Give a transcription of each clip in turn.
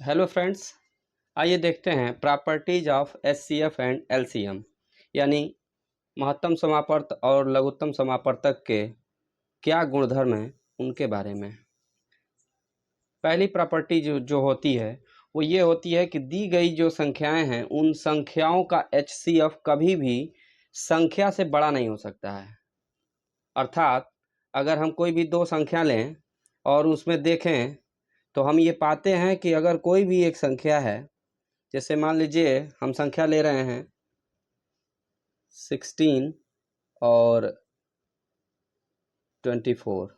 Hello friends, आइए देखते हैं properties of HCF and LCM यानी महत्तम समापर्त और लघुत्तम समापर्तक के क्या गुणधर्म हैं उनके बारे में। पहली प्रॉपर्टी जो होती है वो ये होती है कि दी गई जो संख्याएं हैं उन संख्याओं का एचसीएफ कभी भी संख्या से बड़ा नहीं हो सकता है। अर्थात अगर हम कोई भी दो संख्या लें और उसमें देखें तो हम ये पाते हैं कि अगर कोई भी एक संख्या है, जैसे मान लीजिए हम संख्या ले रहे हैं 16 और 24,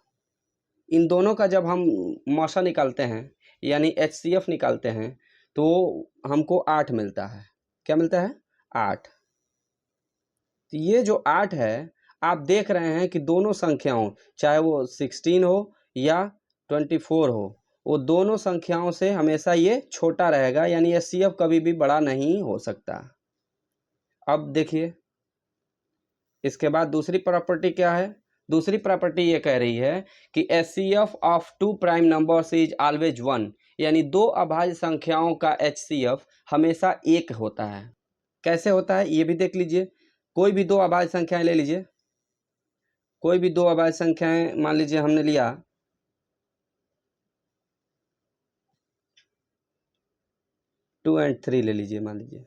इन दोनों का जब हम मौसा निकालते हैं यानी एचसीएफ निकालते हैं तो हमको 8 मिलता है। क्या मिलता है? 8। तो ये जो 8 है, आप देख रहे हैं कि दोनों संख्याओं, चाहे वो 16 हो या 24 हो, वो दोनों संख्याओं से हमेशा ये छोटा रहेगा, यानी एचसीएफ कभी भी बड़ा नहीं हो सकता। अब देखिए इसके बाद दूसरी प्रॉपर्टी क्या है। दूसरी प्रॉपर्टी ये कह रही है कि HCF of two prime numbers is always 1, यानी दो अभाज्य संख्याओं का एचसीएफ हमेशा 1 होता है। कैसे होता है ये भी देख लीजिए। कोई भी दो अभाज्य संख्याएं ले लीजिए, कोई भी दो अभाज्य संख्याएं मान लीजिए हमने लिया 2 और 3 ले लीजिए, मान लीजिए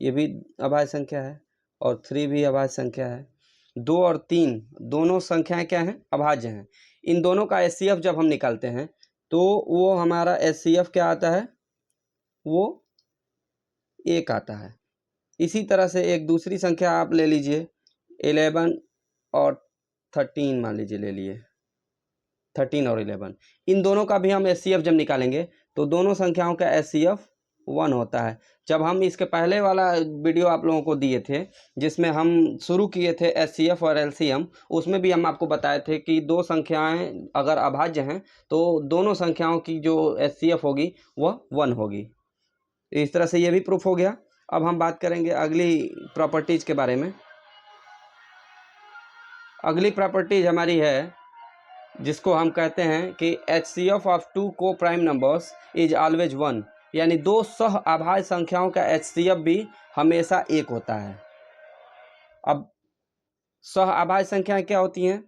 ये भी अभाज्य संख्या है और 3 भी अभाज्य संख्या है। 2 और 3 दोनों संख्याएं क्या हैं? अभाज्य हैं। इन दोनों का एचसीएफ जब हम निकालते हैं तो वो हमारा एचसीएफ क्या आता है? वो 1 आता है। इसी तरह से एक दूसरी संख्या आप ले लीजिए 11 और 13, मान लीजिए ले लिए 13 और 11, इन दोनों का भी हम एचसीएफ जब निकालेंगे तो दोनों संख्याओं का एचसीएफ 1 होता है। जब हम इसके पहले वाला वीडियो आप लोगों को दिए थे जिसमें हम शुरू किए थे एचसीएफ और एलसीएम, उसमें भी हम आपको बताए थे कि दो संख्याएं अगर अभाज्य हैं तो दोनों संख्याओं की जो एचसीएफ होगी वह 1 होगी। इस तरह से ये भी प्रूफ हो गया। अब हम बात करेंगे अगली प्रॉपर्टीज के बारे में। अगली प्रॉपर्टीज हमारी है जिसको हम कहते हैं कि एचसीएफ ऑफ टू को प्राइम नंबर्स इज ऑलवेज 1, यानी दो सह अभाज्य संख्याओं का एचसीएफ भी हमेशा 1 होता है। अब सह अभाज्य संख्याएं क्या होती हैं,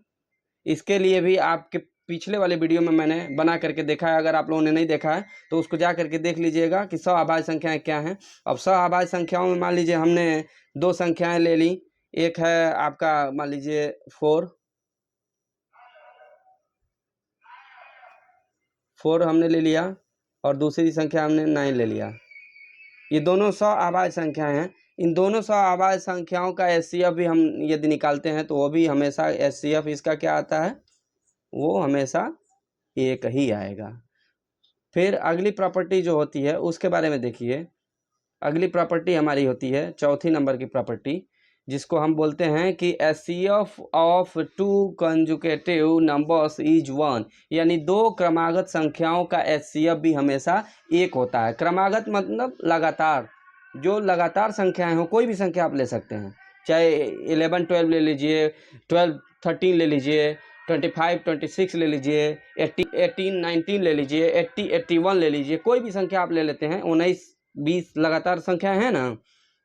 इसके लिए भी आपके पिछले वाले वीडियो में मैंने बना करके देखा है। अगर आप लोगों ने नहीं देखा है तो उसको जा करके देख लीजिएगा कि सह अभाज्य संख्याएं क्या हैं। अब सह अभाज्य संख्याओं में मान लीजिए हमने दो संख्याएं ले ली, एक है आपका मान लीजिए 4 हमने ले लिया और दूसरी संख्या हमने 9 ले लिया। ये दोनों सह अभाज्य संख्याएं हैं। इन दोनों सह अभाज्य संख्याओं का एचसीएफ भी हम यदि निकालते हैं तो वो भी हमेशा एचसीएफ इसका क्या आता है? वो हमेशा 1 ही आएगा। फिर अगली प्रॉपर्टी जो होती है उसके बारे में देखिए। अगली प्रॉपर्टी हमारी होती है चौथी नंबर की प्रॉपर्टी, जिसको हम बोलते हैं कि HCF of two consecutive numbers is 1, यानी दो क्रमागत संख्याओं का एचसीएफ भी हमेशा 1 होता है। क्रमागत मतलब लगातार, जो लगातार संख्याएं हो, कोई भी संख्या आप ले सकते हैं, चाहे 11 12 ले लीजिए, 12 13 ले लीजिए, 25 26 ले लीजिए, 18 19 ले लीजिए, 80 81 ले लीजिए, कोई भी संख्या आप ले लेते हैं। 19 20 लगातार संख्या है ना,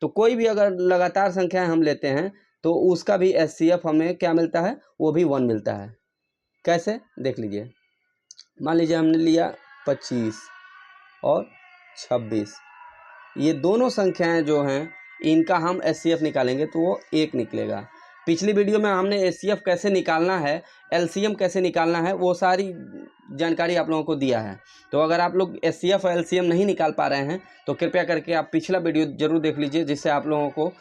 तो कोई भी अगर लगातार संख्याएं हम लेते हैं तो उसका भी एचसीएफ हमें क्या मिलता है? वो भी 1 मिलता है। कैसे? देख लीजिए। मान लीजिए हमने लिया 25 और 26, ये दोनों संख्याएं जो हैं इनका हम एचसीएफ निकालेंगे तो वो 1 निकलेगा। पिछली वीडियो में हमने एचसीएफ कैसे निकालना है, एलसीएम कैसे निकालना है, वो सारी जानकारी आप लोगों को दिया है। तो अगर आप लोग एचसीएफ और एलसीएम नहीं निकाल पा रहे हैं तो कृपया करके आप पिछला वीडियो जरूर देख लीजिए, जिससे आप लोगों को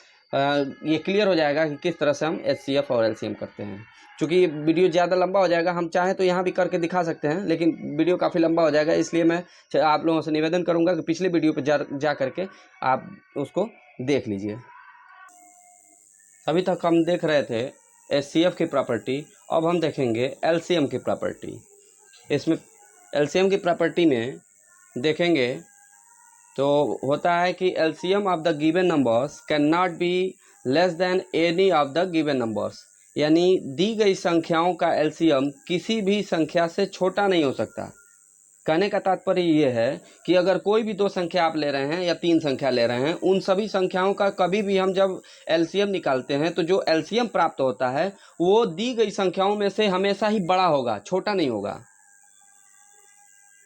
ये क्लियर हो जाएगा कि किस तरह से हम एचसीएफ और एलसीएम करते हैं। क्योंकि ये वीडियो ज़्यादा लंबा हो जाएगा, हम चाहें तो यहाँ भी करके दिखा सकते हैं लेकिन वीडियो काफ़ी लंबा हो जाएगा, इसलिए मैं आप लोगों से निवेदन करूँगा कि पिछले वीडियो पर जा करके आप उसको देख लीजिए। अभी तक हम देख रहे थे एचसीएफ की प्रॉपर्टी, अब हम देखेंगे एलसीएम की प्रॉपर्टी। इसमें एलसीएम की प्रॉपर्टी में देखेंगे तो होता है कि LCM of the given numbers can not be less than any of the given numbers, यानी दी गई संख्याओं का एलसीएम किसी भी संख्या से छोटा नहीं हो सकता। कहने का तात्पर्य ये है कि अगर कोई भी 2 संख्या आप ले रहे हैं या 3 संख्या ले रहे हैं, उन सभी संख्याओं का कभी भी हम जब एलसीएम निकालते हैं तो जो एलसीएम प्राप्त होता है वो दी गई संख्याओं में से हमेशा ही बड़ा होगा, छोटा नहीं होगा।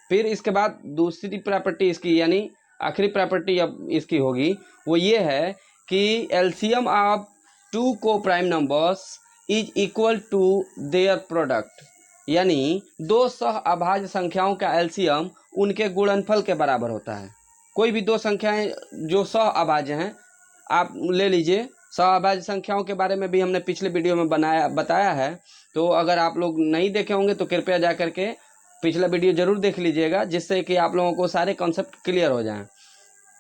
फिर इसके बाद दूसरी प्रॉपर्टी इसकी, यानी आखिरी प्रॉपर्टी अब इसकी होगी, वो ये है कि LCM of 2 coprime numbers is equal to their product, यानी 2 सह अभाज्य संख्याओं का एलसीएम उनके गुणनफल के बराबर होता है। कोई भी 2 संख्याएं जो सह अभाज्य हैं, आप ले लीजिए। सह अभाज्य संख्याओं के बारे में भी हमने पिछले वीडियो में बताया है, तो अगर आप लोग नहीं देखे होंगे तो कृपया जा करके पिछला वीडियो जरूर देख लीजिएगा, जिससे कि आप लोगों को सारे कॉन्सेप्ट क्लियर हो जाएं।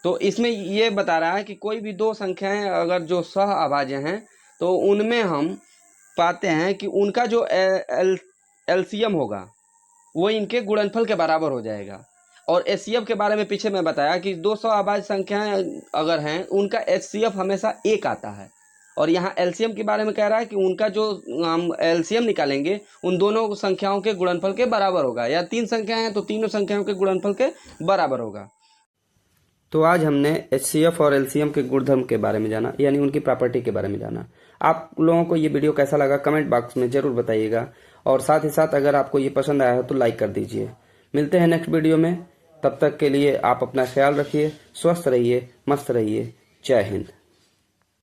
तो इसमें ये बता रहा है कि कोई भी 2 संख्याएं अगर जो सह अभाज्य हैं तो उनमें हम पाते हैं कि उनका जो एलसीएम होगा वो इनके गुणनफल के बराबर हो जाएगा। और एचसीएफ के बारे में पीछे मैं बताया कि 200 अभाज्य संख्याएं अगर हैं उनका एचसीएफ हमेशा 1 आता है। और यहाँ एलसीएम के बारे में कह रहा है कि उनका जो हम एलसीएम निकालेंगे उन दोनों संख्याओं के गुणनफल के बराबर होगा, या 3 संख्याएं हैं तो तीनों संख्याओं के गुणनफल के बराबर होगा। तो आज हमने एचसीएफ और एलसीएम के गुणधर्म के बारे में जाना, यानी उनकी प्रॉपर्टी के बारे में जाना। आप लोगों को ये वीडियो कैसा लगा कमेंट बॉक्स में जरूर बताइएगा, और साथ ही साथ अगर आपको ये पसंद आया हो तो लाइक कर दीजिए। मिलते हैं नेक्स्ट वीडियो में, तब तक के लिए आप अपना ख्याल रखिए, स्वस्थ रहिए, मस्त रहिए। जय हिंद।